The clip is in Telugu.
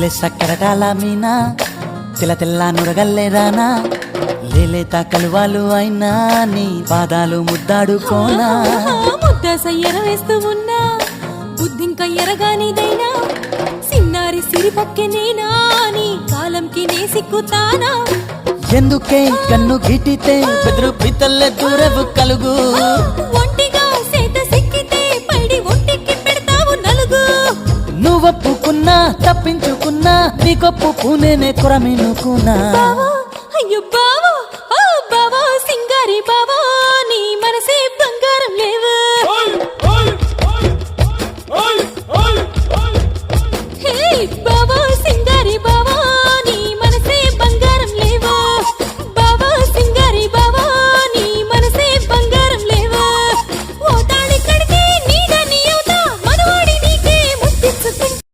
లేలే సక్కరటాల మీనా తెల్ల తెల్ల నురగల్లే రానా లేలేత కలువాలు అయినా నీ పాదాలు ముద్దాడుకోనా ముద్ద సయ్యర వేస్తూ ఉన్నా బుద్ధింక ఎరగానిదైనా సిన్నారి సిరిపక్కె నేనా నీ కాలంకి నే సిక్కుతానా ఎందుకే కన్ను గిటితే బెదురు పితల్లే దూరవు కలుగు ఒంటిగా సేత సిక్కితే పైడి ఒంటికి పెడతావు నలుగు నువ్వొప్పుకున్నా తప్పించుకున్నా నీకొప్పు పూనేనే కొరమినుకున్నా బావో అయ్యో బావో ఓ బావో సింగారి బావో